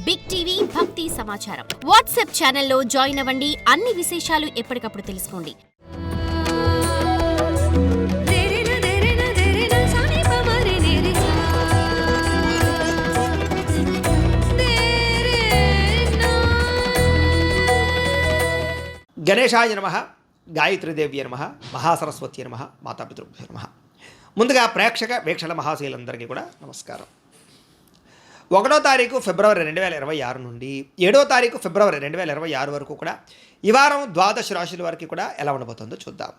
Big TV భక్తి సమాచారం WhatsApp ఛానల్లో జాయిన్ అవ్వండి. అన్ని విశేషాలు ఎప్పటికప్పుడు తెలుసుకోండి. గణేశాయ నమః, గాయత్రీదేవి నమః, మహాసరస్వతి నమః, మాతాపితృభ్యో నమః. ముందుగా ప్రేక్షక వీక్షణ మహాశీలందరికీ కూడా నమస్కారం. 1వ తారీఖు ఫిబ్రవరి 2026 నుండి 7వ తారీఖు ఫిబ్రవరి 2026 వరకు కూడా ఈ వారం ద్వాదశ రాశుల వారికి కూడా ఎలా ఉండబోతుందో చూద్దాం.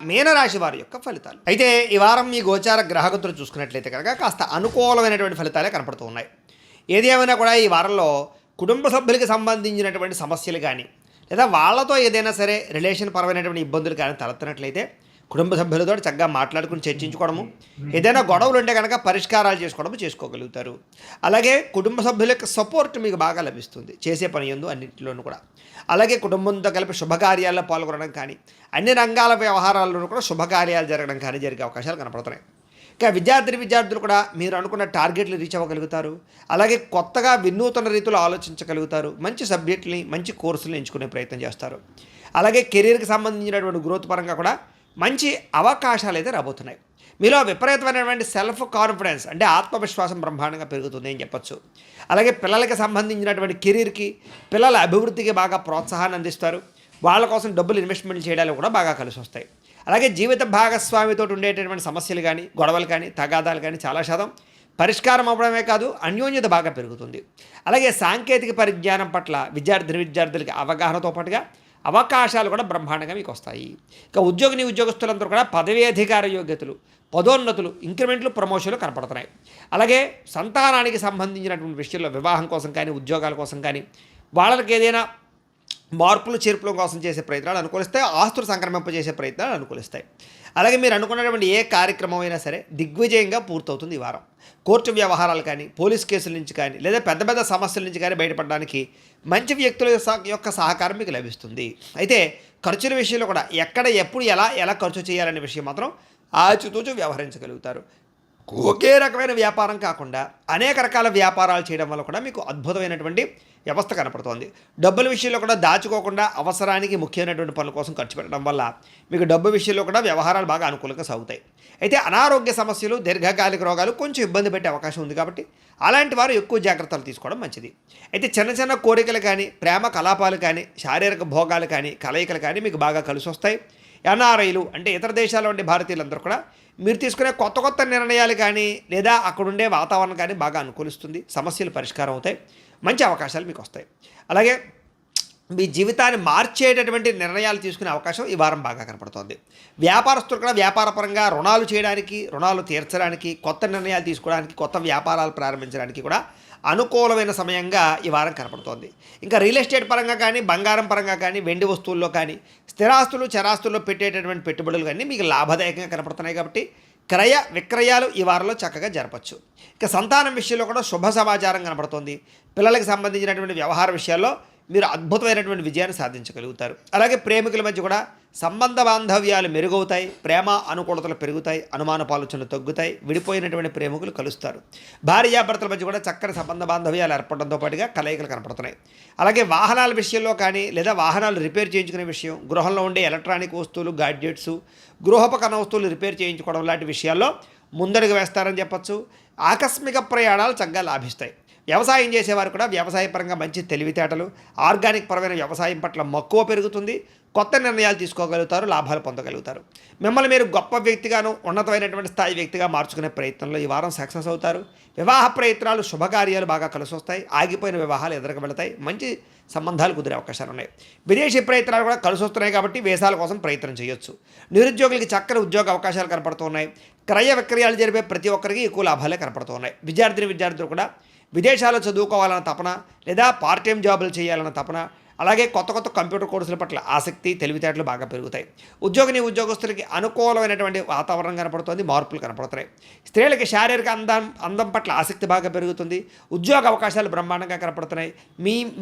మీనరాశి వారి యొక్క ఫలితాలు అయితే ఈ వారం మీ గోచార గ్రహగతులు చూసుకున్నట్లయితే కనుక కాస్త అనుకూలమైనటువంటి ఫలితాలే కనపడుతూ ఉన్నాయి. ఏది ఏమైనా కూడా ఈ వారంలో కుటుంబ సభ్యులకి సంబంధించినటువంటి సమస్యలు కానీ లేదా వాళ్ళతో ఏదైనా సరే రిలేషన్ పరమైనటువంటి ఇబ్బందులు కానీ తలెత్తినట్లయితే కుటుంబ సభ్యులతో చక్కగా మాట్లాడుకుని చర్చించుకోవడము, ఏదైనా గొడవలు ఉంటే కనుక పరిష్కారాలు చేసుకోగలుగుతారు. అలాగే కుటుంబ సభ్యుల యొక్క సపోర్ట్ మీకు బాగా లభిస్తుంది చేసే పని యందు అన్నింటిలోనూ కూడా. అలాగే కుటుంబంతో కలిపి శుభకార్యాల్లో పాల్గొనడం కానీ అన్ని రంగాల వ్యవహారాల్లోనూ కూడా శుభకార్యాలు జరగడం కానీ జరిగే అవకాశాలు కనపడుతున్నాయి. ఇంకా విద్యార్థులు కూడా మీరు అనుకున్న టార్గెట్లు రీచ్ అవ్వగలుగుతారు. అలాగే కొత్తగా వినూతన రీతిలో ఆలోచించగలుగుతారు. మంచి సబ్జెక్టుని మంచి కోర్సులు ఎంచుకునే ప్రయత్నం చేస్తారు. అలాగే కెరీర్కి సంబంధించినటువంటి గ్రోత్ పరంగా కూడా మంచి అవకాశాలు అయితే రాబోతున్నాయి. మీలో విపరీతమైనటువంటి సెల్ఫ్ కాన్ఫిడెన్స్ అంటే ఆత్మవిశ్వాసం బ్రహ్మాండంగా పెరుగుతుంది అని చెప్పొచ్చు. అలాగే పిల్లలకి సంబంధించినటువంటి కెరీర్కి పిల్లల అభివృద్ధికి బాగా ప్రోత్సాహాన్ని అందిస్తారు. వాళ్ళ కోసం డబ్బులు ఇన్వెస్ట్మెంట్ చేయడానికి కూడా బాగా కలిసి వస్తాయి. అలాగే జీవిత భాగస్వామితో ఉండేటటువంటి సమస్యలు కానీ గొడవలు కానీ తగాదాలు కానీ చాలా శాతం పరిష్కారం అవ్వడమే కాదు అన్యోన్యత బాగా పెరుగుతుంది. అలాగే సాంకేతిక పరిజ్ఞానం పట్ల విద్యార్థులకి అవగాహనతో పాటుగా అవకాశాలు కూడా బ్రహ్మాండంగా మీకు వస్తాయి. ఇక ఉద్యోగస్తులందరూ కూడా పదవీ అధికార యోగ్యతలు, పదోన్నతులు, ఇంక్రిమెంట్లు, ప్రమోషన్లు కనపడుతున్నాయి. అలాగే సంతానానికి సంబంధించినటువంటి విషయంలో వివాహం కోసం కానీ ఉద్యోగాల కోసం కానీ వాళ్ళకి ఏదైనా మార్పులు చేర్పుల కోసం చేసే ప్రయత్నాలు అనుకూలిస్తాయి. ఆస్తులు సంక్రమింపజేసే ప్రయత్నాలు అనుకూలిస్తాయి. అలాగే మీరు అనుకున్నటువంటి ఏ కార్యక్రమం అయినా సరే దిగ్విజయంగా పూర్తవుతుంది ఈ వారం. కోర్టు వ్యవహారాలు కానీ పోలీస్ కేసుల నుంచి కానీ లేదా పెద్ద సమస్యల నుంచి కానీ బయటపడడానికి మంచి వ్యక్తుల యొక్క సహకారం మీకు లభిస్తుంది. అయితే ఖర్చుల విషయంలో కూడా ఎక్కడ ఎప్పుడు ఎలా ఖర్చు చేయాలనే విషయం మాత్రం ఆచితూచి వ్యవహరించగలుగుతారు. ఒకే రకమైన వ్యాపారం కాకుండా అనేక రకాల వ్యాపారాలు చేయడం వల్ల కూడా మీకు అద్భుతమైనటువంటి వ్యవస్థ కనపడుతోంది. డబ్బుల విషయంలో కూడా దాచుకోకుండా అవసరానికి ముఖ్యమైనటువంటి పనుల కోసం ఖర్చు పెట్టడం వల్ల మీకు డబ్బు విషయంలో కూడా వ్యవహారాలు బాగా అనుకూలంగా సాగుతాయి. అయితే అనారోగ్య సమస్యలు, దీర్ఘకాలిక రోగాలు కొంచెం ఇబ్బంది పెట్టే అవకాశం ఉంది కాబట్టి అలాంటి వారు ఎక్కువ జాగ్రత్తలు తీసుకోవడం మంచిది. అయితే చిన్న కోరికలు కానీ ప్రేమ కలాపాలు కానీ శారీరక భోగాలు కానీ కలయికలు కానీ మీకు బాగా కలిసి వస్తాయి. ఎన్ఆర్ఐలు అంటే ఇతర దేశాల వంటి భారతీయులందరూ కూడా మీరు తీసుకునే కొత్త నిర్ణయాలు కానీ లేదా అక్కడుండే వాతావరణం కానీ బాగా అనుకూలిస్తుంది. సమస్యలు పరిష్కారం అవుతాయి. మంచి అవకాశాలు మీకు వస్తాయి. అలాగే మీ జీవితాన్ని మార్చేటటువంటి నిర్ణయాలు తీసుకునే అవకాశం ఈ వారం బాగా కనపడుతోంది. వ్యాపారస్తులు కూడా వ్యాపారపరంగా రుణాలు చేయడానికి, రుణాలు తీర్చడానికి, కొత్త నిర్ణయాలు తీసుకోవడానికి, కొత్త వ్యాపారాలు ప్రారంభించడానికి కూడా అనుకూలమైన సమయంగా ఈ వారం కనపడుతోంది. ఇంకా రియల్ ఎస్టేట్ పరంగా కానీ బంగారం పరంగా కానీ వెండి వస్తువుల్లో కానీ స్థిరాస్తులు చరాస్తుల్లో పెట్టేటటువంటి పెట్టుబడులు కానీ మీకు లాభదాయకంగా కనపడుతున్నాయి కాబట్టి క్రయ విక్రయాలు ఈ వారంలో చక్కగా జరపచ్చు. ఇక సంతానం విషయంలో కూడా శుభ సమాచారం కనపడుతుంది. పిల్లలకు సంబంధించినటువంటి వ్యవహార విషయాల్లో మీరు అద్భుతమైనటువంటి విజయాన్ని సాధించగలుగుతారు. అలాగే ప్రేమికుల మధ్య కూడా సంబంధ బాంధవ్యాలు మెరుగవుతాయి. ప్రేమ అనుకూలతలు పెరుగుతాయి. అనుమాన ఆలోచనలు తగ్గుతాయి. విడిపోయినటువంటి ప్రేమికులు కలుస్తారు. భార్యాభర్తల మధ్య కూడా చక్కని సంబంధ బాంధవ్యాలు ఏర్పడడంతో పాటుగా కలయికలు కనపడుతున్నాయి. అలాగే వాహనాల విషయంలో కానీ లేదా వాహనాలు రిపేర్ చేయించుకునే విషయం, గృహంలో ఉండే ఎలక్ట్రానిక్ వస్తువులు, గాడ్జెట్స్, గృహోపకరణ వస్తువులు రిపేర్ చేయించుకోవడం లాంటి విషయాల్లో ముందడుగు వేస్తారని చెప్పచ్చు. ఆకస్మిక ప్రయాణాలు చక్కగా లాభిస్తాయి. వ్యవసాయం చేసేవారు కూడా వ్యవసాయపరంగా మంచి తెలివితేటలు, ఆర్గానిక్ పరమైన వ్యవసాయం పట్ల మక్కువ పెరుగుతుంది. కొత్త నిర్ణయాలు తీసుకోగలుగుతారు. లాభాలు పొందగలుగుతారు. మిమ్మల్ని మీరు గొప్ప వ్యక్తిగాను ఉన్నతమైనటువంటి స్థాయి వ్యక్తిగా మార్చుకునే ప్రయత్నంలో ఈ వారం సక్సెస్ అవుతారు. వివాహ ప్రయత్నాలు, శుభకార్యాలు బాగా కలిసి వస్తాయి. ఆగిపోయిన వివాహాలు ఎదురుకు వెళతాయి. మంచి సంబంధాలు కుదిరే అవకాశాలు ఉన్నాయి. విదేశీ ప్రయత్నాలు కూడా కలిసి వస్తున్నాయి కాబట్టి వీసాల కోసం ప్రయత్నం చేయొచ్చు. నిరుద్యోగులకి చక్కని ఉద్యోగ అవకాశాలు కనపడుతున్నాయి. క్రయ విక్రయాలు జరిపే ప్రతి ఒక్కరికి ఎక్కువ లాభాలే కనపడుతున్నాయి. విద్యార్థులు కూడా విదేశాల్లో చదువుకోవాలన్న తపన లేదా పార్ట్ టైం జాబులు చేయాలన్న తపన అలాగే కొత్త కొత్త కంప్యూటర్ కోర్సుల పట్ల ఆసక్తి, తెలివితేటలు బాగా పెరుగుతాయి. ఉద్యోగస్తులకి అనుకూలమైనటువంటి వాతావరణం కనపడుతుంది, మార్పులు కనపడుతున్నాయి. స్త్రీలకి శారీరక అందం పట్ల ఆసక్తి బాగా పెరుగుతుంది. ఉద్యోగ అవకాశాలు బ్రహ్మాండంగా కనపడుతున్నాయి.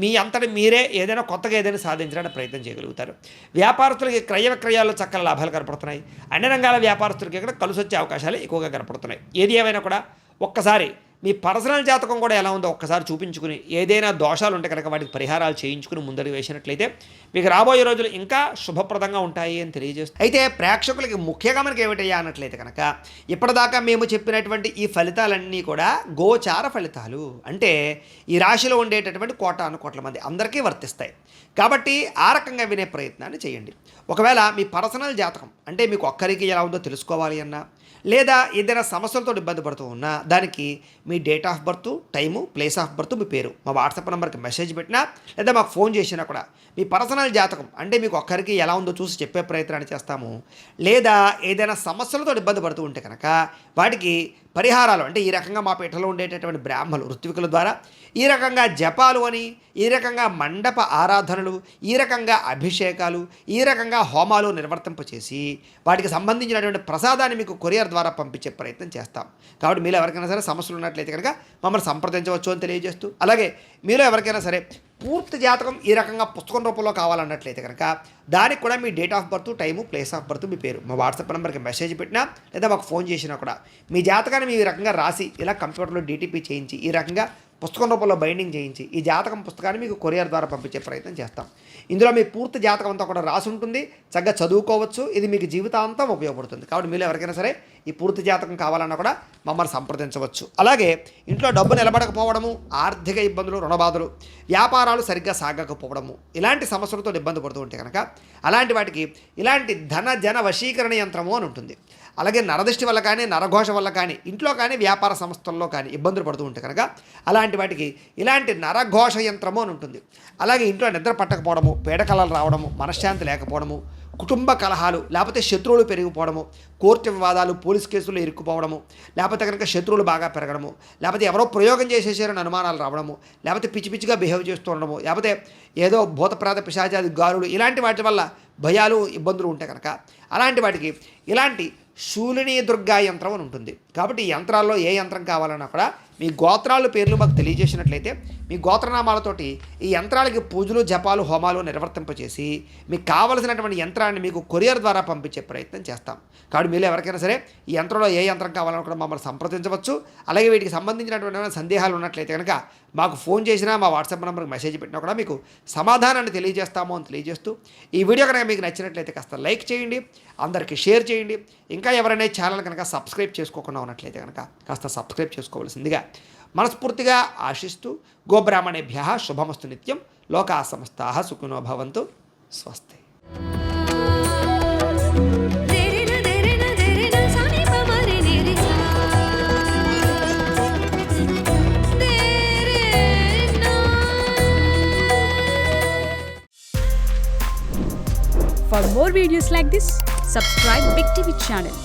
మీ అంతటి మీరే ఏదైనా కొత్తగా ఏదైనా సాధించడానికి ప్రయత్నం చేయగలుగుతారు. వ్యాపారస్తులకి క్రయ విక్రయాల్లో చక్కని లాభాలు కనపడుతున్నాయి. అన్ని రంగాల వ్యాపారస్తులకి ఇక్కడ కలిసి వచ్చే అవకాశాలు ఎక్కువగా కనపడుతున్నాయి. ఏది ఏమైనా కూడా ఒక్కసారి మీ పర్సనల్ జాతకం కూడా ఎలా ఉందో ఒక్కసారి చూపించుకుని, ఏదైనా దోషాలు ఉంటే కనుక వాటికి పరిహారాలు చేయించుకుని ముందడుగు వేసినట్లయితే మీకు రాబోయే రోజులు ఇంకా శుభప్రదంగా ఉంటాయి అని తెలియజేస్తుంది. అయితే ప్రేక్షకులకి ముఖ్యంగా మనకి ఏమిటయ్యా అన్నట్లయితే కనుక, ఇప్పటిదాకా మేము చెప్పినటువంటి ఈ ఫలితాలన్నీ కూడా గోచార ఫలితాలు. అంటే ఈ రాశిలో ఉండేటటువంటి కోటాను మంది అందరికీ వర్తిస్తాయి. కాబట్టి ఆ రకంగా వినే ప్రయత్నాన్ని చేయండి. ఒకవేళ మీ పర్సనల్ జాతకం అంటే మీకు ఒక్కరికి ఎలా ఉందో తెలుసుకోవాలి అన్నా, లేదా ఏదైనా సమస్యలతో ఇబ్బంది పడుతూ ఉన్నా, దానికి మీ date of birth, time, place of birth, మీ పేరు మా వాట్సాప్ నెంబర్కి మెసేజ్ పెట్టినా లేదా మాకు ఫోన్ చేసినా కూడా మీ పర్సనల్ జాతకం అంటే మీకు ఒక్కరికి ఎలా ఉందో చూసి చెప్పే ప్రయత్నాన్ని చేస్తాము. లేదా ఏదైనా సమస్యలతో ఇబ్బంది పడుతూ ఉంటే కనుక వాటికి పరిహారాలు అంటే ఈ రకంగా మా పీఠలో ఉండేటటువంటి బ్రాహ్మలు, ఋత్వికుల ద్వారా ఈ రకంగా జపాలు అని, ఈ రకంగా మండప ఆరాధనలు, ఈ రకంగా అభిషేకాలు, ఈ రకంగా హోమాలు నిర్వర్తింపచేసి వాటికి సంబంధించినటువంటి ప్రసాదాన్ని మీకు కొరియర్ ద్వారా పంపించే ప్రయత్నం చేస్తాం. కాబట్టి మీలో ఎవరికైనా సరే సమస్యలు ఉన్నట్లయితే కనుక మమ్మల్ని సంప్రదించవచ్చు అని తెలియజేస్తూ, అలాగే మీలో ఎవరికైనా సరే పూర్తి జాతకం ఈ రకంగా పుస్తకం రూపంలో కావాలన్నట్లయితే కనుక దానికి కూడా మీ date of birth, time, place of birth, మీ పేరు మా వాట్సాప్ నెంబర్కి మెసేజ్ పెట్టినా లేదా మాకు ఫోన్ చేసినా కూడా మీ జాతకాన్ని మీ రకంగా రాసి ఇలా కంప్యూటర్లో డీటీపీ చేయించి ఈ రకంగా పుస్తకం రూపంలో బైండింగ్ చేయించి ఈ జాతకం పుస్తకాన్ని మీకు కొరియర్ ద్వారా పంపించే ప్రయత్నం చేస్తాం. ఇందులో మీ పూర్తి జాతకం అంతా కూడా రాసి ఉంటుంది, చక్కగా చదువుకోవచ్చు. ఇది మీకు జీవితాంతం ఉపయోగపడుతుంది. కాబట్టి మీరు ఎవరికైనా సరే ఈ పూర్తి జాతకం కావాలన్నా కూడా మమ్మల్ని సంప్రదించవచ్చు. అలాగే ఇంట్లో డబ్బు నిలబడకపోవడము, ఆర్థిక ఇబ్బందులు, రుణబాధలు, వ్యాపారాలు సరిగ్గా సాగకపోవడము, ఇలాంటి సమస్యలతో ఇబ్బంది పడుతూ ఉంటే కనుక అలాంటి వాటికి ఇలాంటి జన వశీకరణ యంత్రము అని ఉంటుంది. అలాగే నరదృష్టి వల్ల కానీ, నరఘోష వల్ల కానీ, ఇంట్లో కానీ, వ్యాపార సంస్థల్లో కానీ ఇబ్బందులు పడుతూ ఉంటే కనుక అలాంటి వాటికి ఇలాంటి నరఘోష యంత్రము అని ఉంటుంది. అలాగే ఇంట్లో నిద్ర పట్టకపోవడము, పీడకలలు రావడము, మనశ్శాంతి లేకపోవడము, కుటుంబ కలహాలు, లేకపోతే శత్రువులు పెరిగిపోవడము, కోర్టు వివాదాలు, పోలీస్ కేసులు ఇరుక్కుపోవడము, లేకపోతే కనుక శత్రువులు బాగా పెరగడము, లేకపోతే ఎవరో ప్రయోగం చేసేసారని అనుమానాలు రావడము, లేకపోతే పిచ్చి పిచ్చిగా బిహేవ్ చేస్తూ ఉండడము, లేకపోతే ఏదో భూతప్రాత పిశాచాది గారులు, ఇలాంటి వాటి వల్ల భయాలు, ఇబ్బందులు ఉంటే కనుక అలాంటి వాటికి ఇలాంటి శూలిని దుర్గా యంత్రం అని ఉంటుంది. కాబట్టి ఈ యంత్రాల్లో ఏ యంత్రం కావాలన్నా కూడా మీ గోత్రాల పేర్లు మాకు తెలియజేసినట్లయితే మీ గోత్రనామాలతోటి ఈ యంత్రాలకి పూజలు, జపాలు, హోమాలు నిర్వర్తింపచేసి మీకు కావలసినటువంటి యంత్రాన్ని మీకు కొరియర్ ద్వారా పంపించే ప్రయత్నం చేస్తాం. కాబట్టి మీరు ఎవరికైనా సరే ఈ యంత్రంలో ఏ యంత్రం కావాలన్నా కూడా మమ్మల్ని సంప్రదించవచ్చు. అలాగే వీటికి సంబంధించినటువంటి సందేహాలు ఉన్నట్లయితే కనుక మాకు ఫోన్ చేసినా, మా వాట్సాప్ నెంబర్కి మెసేజ్ పెట్టినా కూడా మీకు సమాధానాన్ని తెలియజేస్తాము అని తెలియజేస్తూ, ఈ వీడియో కనుక మీకు నచ్చినట్లయితే కాస్త లైక్ చేయండి, అందరికీ షేర్ చేయండి. ఇంకా ఎవరైనా ఛానల్ కనుక సబ్స్క్రైబ్ చేసుకోకుండా ఉన్నట్లయితే కనుక కాస్త సబ్స్క్రైబ్ చేసుకోవాల్సిందిగా మనస్ఫూర్తిగా ఆశిస్తూ, గోబ్రాహ్మణేభ్యః శుభమస్తు నిత్యం, లోకా సమస్తాః సుఖినో భవంతు, స్వస్తి. For more videos like this, subscribe Big TV channel.